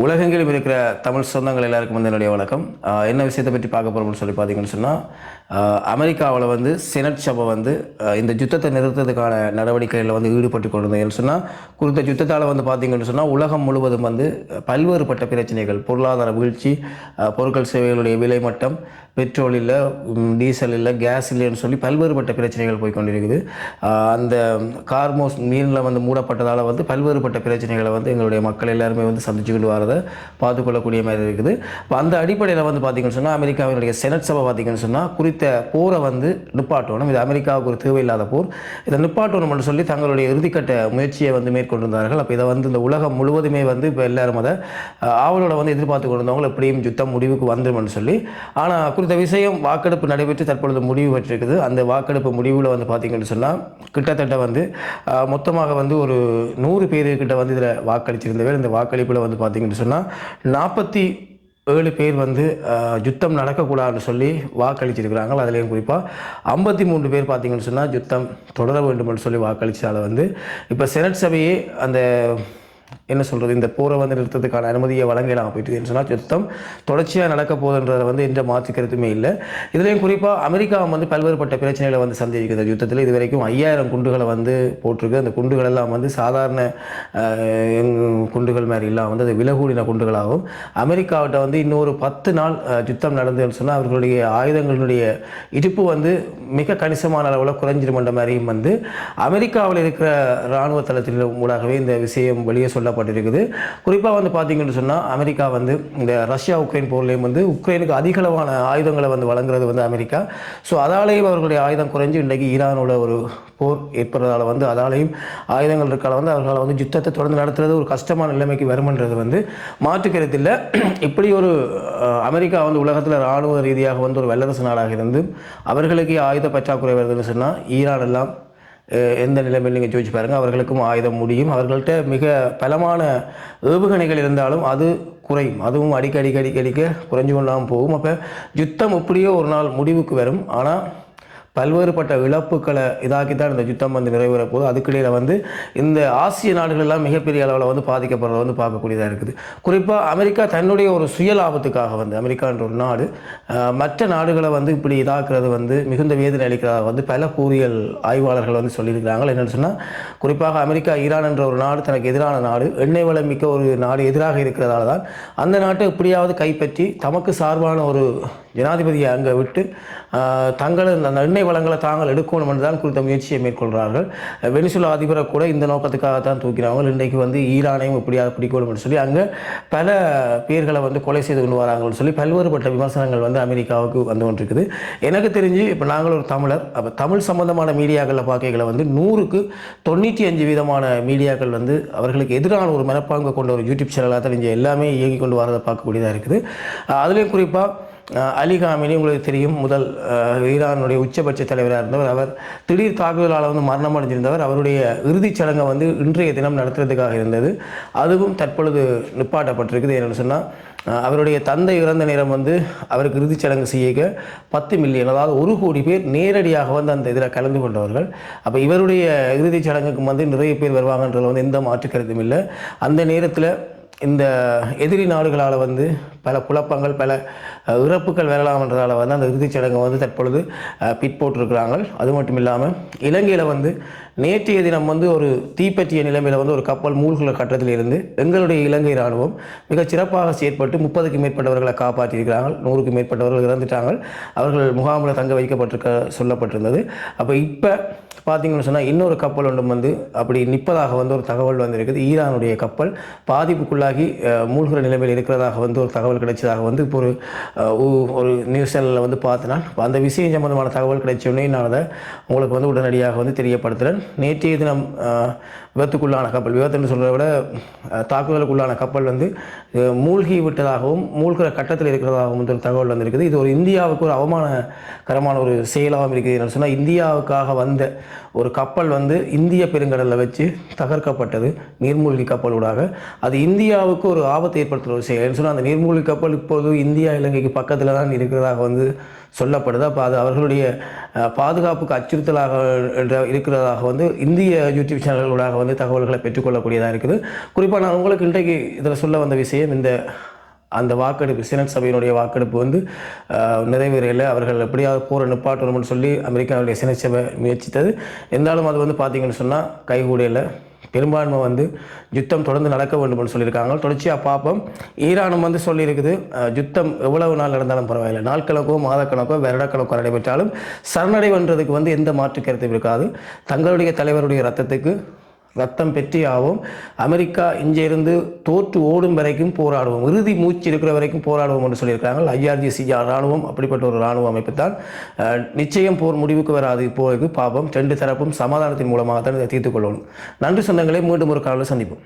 உலகெங்கிலும் இருக்கிற தமிழ் சொந்தங்கள் எல்லாருக்கும் வந்து என்னுடைய வணக்கம். என்ன விஷயத்தை பற்றி பார்க்க போகிறோம்னு சொல்லி பார்த்தீங்கன்னு சொன்னால், அமெரிக்காவில் வந்து செனட் சபை வந்து இந்த யுத்தத்தை நிறுத்துறதுக்கான நடவடிக்கைகளில் வந்து ஈடுபட்டு கொண்டிருந்தேன்னு சொன்னால், குறித்த யுத்தத்தால் வந்து பார்த்தீங்கன்னு சொன்னால் உலகம் முழுவதும் வந்து பல்வேறுபட்ட பிரச்சனைகள், பொருளாதார வீழ்ச்சி, பொருட்கள் சேவைகளுடைய விலை மட்டம், பெட்ரோல் இல்லை, டீசல் இல்லை, கேஸ் இல்லைன்னு சொல்லி பல்வேறுபட்ட பிரச்சனைகள் போய் கொண்டிருக்குது. அந்த கார்மோஸ் மீனில் வந்து மூடப்பட்டதால் வந்து பல்வேறுபட்ட பிரச்சனைகளை வந்து எங்களுடைய மக்கள் எல்லாருமே வந்து சந்திச்சுக்கிட்டு வரதை பார்த்துக்கொள்ளக்கூடிய மாதிரி இருக்குது. இப்போ அந்த அடிப்படையில் வந்து பார்த்திங்கன்னு சொன்னால், அமெரிக்காவினுடைய செனட் சபை பார்த்திங்கன்னு சொன்னால் குறித்த போரை வந்து நிப்பாட்டணும், இது அமெரிக்காவுக்கு ஒரு தேவையில்லாத போர், இதை நிப்பாட்டணும்னு சொல்லி தங்களுடைய இறுதிக்கட்ட முயற்சியை வந்து மேற்கொண்டிருந்தார்கள். அப்போ இதை வந்து இந்த உலகம் முழுவதுமே வந்து இப்போ எல்லாரும் அதை ஆவலோட வந்து எதிர்பார்த்து கொண்டிருந்தவங்க எப்படியும் யுத்தம் முடிவுக்கு வந்துடும் சொல்லி. ஆனால் குறித்த விஷயம் வாக்கெடுப்பு நடைபெற்று தற்பொழுது முடிவு பெற்றிருக்குது. அந்த வாக்கெடுப்பு முடிவில் வந்து பார்த்திங்கன்னு சொன்னால் கிட்டத்தட்ட வந்து மொத்தமாக வந்து ஒரு 100 பேர்கிட்ட வந்து இதில் வாக்களிச்சிருந்தவர். இந்த வாக்களிப்பில் வந்து பார்த்திங்கன்னு சொன்னால் 47 பேர் வந்து யுத்தம் நடக்கக்கூடாதுன்னு சொல்லி வாக்களிச்சிருக்கிறாங்க. அதுலேயும் குறிப்பாக 53 பேர் பார்த்திங்கன்னு சொன்னால் யுத்தம் தொடர வேண்டும்னு சொல்லி வாக்களித்தால் வந்து இப்போ செனட் சபையே அந்த என்ன சொல்கிறது, இந்த போரை வந்து நிறுத்தத்துக்கான அனுமதியை வழங்கலாம் போயிட்டு சொன்னால் யுத்தம் தொடர்ச்சியாக நடக்க போகுதுன்றதை வந்து எந்த மாற்று கருத்துமே இல்லை. இதுலேயும் குறிப்பாக அமெரிக்கா வந்து பல்வேறுபட்ட பிரச்சனைகளை வந்து சந்திக்கிறது. யுத்தத்தில் இது வரைக்கும் 5000 குண்டுகளை வந்து போட்டிருக்கு. அந்த குண்டுகள் எல்லாம் வந்து சாதாரண குண்டுகள் மாதிரி இல்லாமல் வந்து அது விலகூடின குண்டுகளாகும். அமெரிக்காவிட்ட வந்து இன்னொரு 10 நாள் யுத்தம் நடந்ததுன்னு சொன்னால் அவர்களுடைய ஆயுதங்களுடைய இடுப்பு வந்து மிக கணிசமான அளவில் குறைஞ்சிருமன்ற மாதிரியும் வந்து அமெரிக்காவில் இருக்கிற இராணுவ தளத்தின் மூலமாகவே இந்த விஷயம் வெளியே சொல்லப்பட்டிருக்குது. குறிப்பாக வந்து பார்த்தீங்கன்னு சொன்னால் அமெரிக்கா வந்து இந்த ரஷ்யா உக்ரைன் போர்லேயும் வந்து உக்ரைனுக்கு அதிகளவான ஆயுதங்களை வந்து வழங்குறது வந்து அமெரிக்கா. ஸோ அதாலேயும் அவர்களுடைய ஆயுதம் குறைஞ்சி இன்றைக்கு ஈரானோட ஒரு போர் ஏற்படுறதால வந்து அதாலேயும் ஆயுதங்கள் இருக்கால வந்து அவர்களால் வந்து யுத்தத்தை தொடர்ந்து நடத்துறது ஒரு கஷ்டமான நிலைமைக்கு வருமன்றது வந்து மாற்றுக்கருத்தில். இப்படி ஒரு அமெரிக்கா வந்து உலகத்தில் இராணுவ ரீதியாக வந்து ஒரு வல்லரசு நாடாக இருந்து அவர்களுக்கு ஆயுத பற்றாக்குறை வருதுன்னு சொன்னால் ஈரான் எல்லாம் எந்த நிலைமையில் நீங்கள் யோசிச்சு பாருங்கள். அவர்களுக்கும் ஆயுதம் முடியும். அவர்கள்ட்ட மிக பலமான ஏவுகணைகள் இருந்தாலும் அது குறையும். அதுவும் அடிக்க குறைஞ்சு கொண்டாமல் போகும். அப்போ யுத்தம் எப்படியோ ஒரு நாள் முடிவுக்கு வரும். ஆனால் பல்வேறுபட்ட இழப்புகளை இதாக்கித்தான் இந்த யுத்தம் வந்து நிறைவேற போது. அதுக்கிடையில் வந்து இந்த ஆசிய நாடுகள் எல்லாம் மிகப்பெரிய அளவில் வந்து பாதிக்கப்படுறத வந்து பார்க்கக்கூடியதாக இருக்குது. குறிப்பாக அமெரிக்கா தன்னுடைய ஒரு சுய லாபத்துக்காக வந்து அமெரிக்கான்ற ஒரு நாடு மற்ற நாடுகளை வந்து இப்படி இதாக்குறது வந்து மிகுந்த வேதனை அளிக்கிறதாக வந்து பல கூறியல் ஆய்வாளர்கள் வந்து சொல்லியிருக்கிறாங்க. என்னென்னு சொன்னால் குறிப்பாக அமெரிக்கா ஈரான் என்ற ஒரு நாடு தனக்கு எதிரான நாடு, எண்ணெய் வளம் மிக்க ஒரு நாடு எதிராக இருக்கிறதால தான் அந்த நாட்டை எப்படியாவது கைப்பற்றி தமக்கு சார்பான ஒரு ஜனாதிபதியை அங்கே விட்டு தங்களது அந்த எண்ணெய் வளங்களை தாங்கள் எடுக்கணும் என்று தான் குறித்த முயற்சியை மேற்கொள்கிறார்கள். வெனிசுலா அதிபரை கூட இந்த நோக்கத்துக்காகத்தான் தூக்கிறாங்க. இன்றைக்கு வந்து ஈரானையும் எப்படியாவது பிடிக்கணும் என்று சொல்லி அங்கே பல பேர்களை வந்து கொலை செய்து கொண்டு வராங்கன்னு சொல்லி பல்வேறுபட்ட விமர்சனங்கள் வந்து அமெரிக்காவுக்கு வந்து கொண்டிருக்குது. எனக்கு தெரிஞ்சு இப்போ நாங்கள் ஒரு தமிழர், அப்போ தமிழ் சம்பந்தமான மீடியாக்களில் பார்க்கைகளை வந்து 100க்கு 95% மீடியாக்கள் வந்து அவர்களுக்கு எதிரான ஒரு மனப்பாங்கு கொண்ட ஒரு யூடியூப் சேனலாக தான் இங்கே எல்லாமே இயங்கி கொண்டு வரதை பார்க்கக்கூடியதாக இருக்குது. அதுலேயும் குறிப்பாக அலி காமினி உங்களுக்கு தெரியும், முதல் ஈரானுடைய உச்சபட்ச தலைவராக இருந்தவர். அவர் திடீர் தாக்குதலால் வந்து மரணம் அடைஞ்சிருந்தவர். அவருடைய இறுதிச் சடங்கை வந்து இன்றைய தினம் நடத்துறதுக்காக இருந்தது. அதுவும் தற்பொழுது நிப்பாட்டப்பட்டிருக்குது. என்னென்னு சொன்னால் அவருடைய தந்தை இறந்த நேரம் வந்து அவருக்கு இறுதிச் சடங்கு செய்ய 10 மில்லியன், அதாவது 1 கோடி பேர் நேரடியாக வந்து அந்த இதில் கலந்து கொண்டவர்கள். அப்போ இவருடைய இறுதிச் சடங்குக்கு வந்து நிறைய பேர் வருவாங்கன்றதில் வந்து எந்த மாற்று கருத்தும் இல்லை. அந்த நேரத்தில் இந்த எதிரி நாடுகளால் வந்து பல குழப்பங்கள், பல இறப்புகள் வரலாம்ன்றதால் வந்து அந்த இறுதிச் சடங்கை வந்து தற்பொழுது பிற்போட்டிருக்கிறாங்க. அது மட்டும் இல்லாமல் இலங்கையில் வந்து நேற்றைய தினம் வந்து ஒரு தீப்பற்றிய நிலைமையில் வந்து ஒரு கப்பல் மூழ்கிற கட்டத்தில் இருந்து எங்களுடைய இலங்கை இராணுவம் மிகச் சிறப்பாக செயற்பட்டு 30க்கும் மேற்பட்டவர்களை காப்பாற்றியிருக்கிறாங்க. 100க்கும் மேற்பட்டவர்கள் இறந்துட்டாங்க. அவர்கள் முகாமில் தங்க வைக்கப்பட்டிருக்க சொல்லப்பட்டிருந்தது. அப்போ இப்போ பார்த்தீங்கன்னு சொன்னால் இன்னொரு கப்பல் ஒன்றும் வந்து அப்படி நிற்பதாக வந்து ஒரு தகவல் வந்திருக்குது. ஈரானுடைய கப்பல் பாதிப்புக்குள்ளாகி மூழ்கிற நிலைமையில் இருக்கிறதாக வந்து ஒரு தகவல் கிடைச்சதாக வந்து இப்போ ஒரு நியூஸ் சேனலில் வந்து பார்த்தனா அந்த விஷயம் சம்பந்தமான தகவல் கிடைச்சோடனே நான் அதை உங்களுக்கு வந்து உடனடியாக வந்து தெரியப்படுத்துகிறேன். நேற்றைய தினம் விபத்துக்குள்ளான கப்பல், விபத்துன்னு சொல்கிறத விட தாக்குதலுக்குள்ளான கப்பல் வந்து மூழ்கி விட்டதாகவும் மூழ்கிற கட்டத்தில் இருக்கிறதாகவும் வந்து ஒரு தகவல் வந்திருக்குது. இது ஒரு இந்தியாவுக்கு ஒரு அவமானகரமான ஒரு செயலாகவும் இருக்குது. என்னென்னு சொன்னால் இந்தியாவுக்காக வந்த ஒரு கப்பல் வந்து இந்திய பெருங்கடலில் வச்சு தகர்க்கப்பட்டது நீர்மூழ்கி கப்பலூடாக. அது இந்தியாவுக்கு ஒரு ஆபத்தை ஏற்படுத்துகிற ஒரு செயல். சொன்னால் அந்த நீர்மூழ்கி கப்பல் இப்போது இந்தியா இலங்கைக்கு பக்கத்தில் தான் இருக்கிறதாக வந்து சொல்லப்படுது. அப்போ அது அவர்களுடைய பாதுகாப்புக்கு அச்சுறுத்தலாக இருக்கிறதாக வந்து இந்திய யூடியூப் சேனல்களாக வந்து வந்து தகவல்களை பெற்றுக்கொள்ளக்கூடியதாக இருக்குது. குறிப்பாக நான் உங்களுக்கு இன்றைக்கு இதில் சொல்ல வந்த விஷயம், அந்த வாக்கெடுப்பு, செனட் சபையினுடைய வாக்கெடுப்பு வந்து நிறைவேறையில் அவர்கள் எப்படியாவது போரை நிப்பாட்டணும்னு சொல்லி அமெரிக்காவுடைய செனட் சபை முயற்சித்தது. இருந்தாலும் அது வந்து பார்த்திங்கன்னு சொன்னால் கைகூடையில் பெரும்பான்மை வந்து யுத்தம் தொடர்ந்து நடக்க வேண்டும்னு சொல்லியிருக்காங்க. தொடர்ச்சியாக பார்ப்போம். ஈரானும் வந்து சொல்லியிருக்குது, யுத்தம் எவ்வளவு நாள் நடந்தாலும் பரவாயில்லை, நாள் கணக்கோ மாதக்கணக்கோ வருடக்கணக்கோ நடைபெற்றாலும் சரணடைவன்றதுக்கு வந்து எந்த மாற்று கருத்தும் இருக்காது. தங்களுடைய தலைவருடைய ரத்தம் பெற்றியாகவும் அமெரிக்கா இங்கிருந்து தோற்று ஓடும் வரைக்கும் போராடுவோம், இறுதி மூச்சு இருக்கிற வரைக்கும் போராடுவோம் என்று சொல்லியிருக்காங்க. IRGC இராணுவம் அப்படிப்பட்ட ஒரு இராணுவ அமைப்பு தான். நிச்சயம் போர் முடிவுக்கு வராது. இப்போது பாவம் 2 தரப்பும் சமாதானத்தின் மூலமாக தான் இதை தீர்த்து கொள்ளணும். நன்றி சொந்தங்களே, மீண்டும் ஒரு காலையில் சந்திப்போம்.